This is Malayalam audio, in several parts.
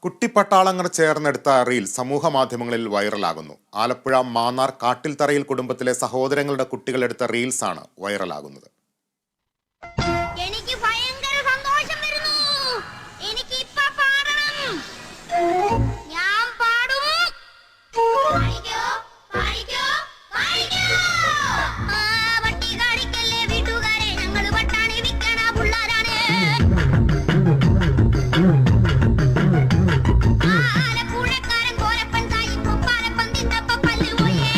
കുട്ടിപ്പട്ടാളങ്ങൾ ചേർന്നെടുത്ത റീൽ സമൂഹ മാധ്യമങ്ങളിൽ വൈറലാകുന്നു. ആലപ്പുഴ മാന്നാർ കാട്ടിൽത്തറയിൽ കുടുംബത്തിലെ സഹോദരങ്ങളുടെ കുട്ടികളെടുത്ത റീൽസാണ് വൈറലാകുന്നത്. എനിക്ക് ഭയങ്കര സന്തോഷം വരുന്നു. എനിക്ക് ഇപ്പോ പാടണം. ഞാൻ പാടും. പാടിക്കോ പാടിക്കോ പാടിക്കോ. വട്ടി കാണിക്കല്ലേ വീട്ടുകാരെ, ഞങ്ങൾ വട്ടാണി വിൽക്കണ പുള്ളാരാണ്. ആലപ്പുഴക്കാരൻ കോരപ്പൻ സായി പാലപ്പം തിന്നപ്പ പല്ല് പോയേ.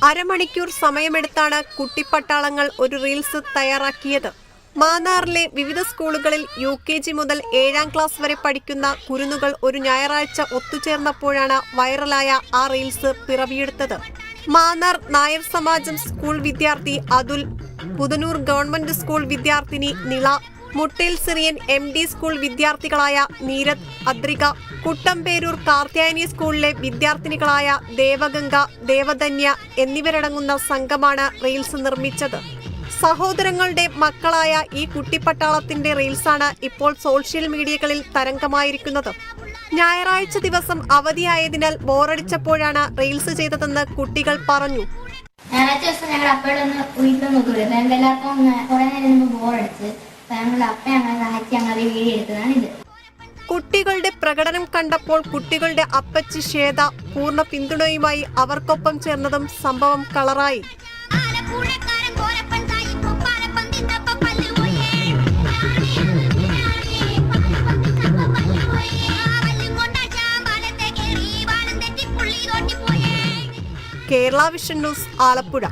അരമണിക്കൂർ സമയമെടുത്താണ് കുട്ടിപ്പട്ടാളങ്ങൾ ഒരു റീൽസ് തയ്യാറാക്കിയത്. മാന്നാറിലെ വിവിധ സ്കൂളുകളിൽ UKG മുതൽ 7ാം ക്ലാസ് വരെ പഠിക്കുന്ന കുരുന്നുകൾ ഒരു ഞായറാഴ്ച ഒത്തുചേർന്നപ്പോഴാണ് വൈറലായ ആ റീൽസ് പിറവിയെടുത്തത്. മാന്നാർ നായർ സമാജം സ്കൂൾ വിദ്യാർത്ഥി അതുൽ, പുതനൂർ ഗവൺമെന്റ് സ്കൂൾ വിദ്യാർത്ഥിനി Nila, Muttel Syrian MD school വിദ്യാർത്ഥികളായ നീരത്, അദ്രിക, കുട്ടമ്പേരൂർ കാർത്യായനി സ്കൂളിലെ വിദ്യാർത്ഥിനികളായ ദേവഗംഗ, ദേവധന്യ എന്നിവരടങ്ങുന്ന സംഘമാണ് റീൽസ് നിർമ്മിച്ചത്. സഹോദരങ്ങളുടെ മക്കളായ ഈ കുട്ടിപ്പട്ടാളത്തിന്റെ റീൽസാണ് ഇപ്പോൾ സോഷ്യൽ മീഡിയകളിൽ തരംഗമായിരിക്കുന്നത്. ഞായറാഴ്ച ദിവസം അവധിയായതിനാൽ ബോറടിച്ചപ്പോഴാണ് റീൽസ് ചെയ്തതെന്ന് കുട്ടികൾ പറഞ്ഞു. ഞായറാഴ്ച ദിവസം ഞങ്ങൾ അപ്പയുടെ ഒന്ന് വീട്ടിൽ നോക്കില്ല, എല്ലാവർക്കും കുറെ നേരം ബോറടിച്ച് ഞങ്ങളുടെ അപ്പ ഞങ്ങളെ സഹായിച്ച് ഞങ്ങൾ വീഡിയോ എടുത്തതാണ് ഇത്. കുട്ടികളുടെ പ്രകടനം കണ്ടപ്പോൾ കുട്ടികളുടെ അപ്പച്ചി ശ്വേത പൂർണ്ണ പിന്തുണയുമായി അവർക്കൊപ്പം ചേർന്നതും സംഭവം കളറായി. Kerala vision news, Alappuzha.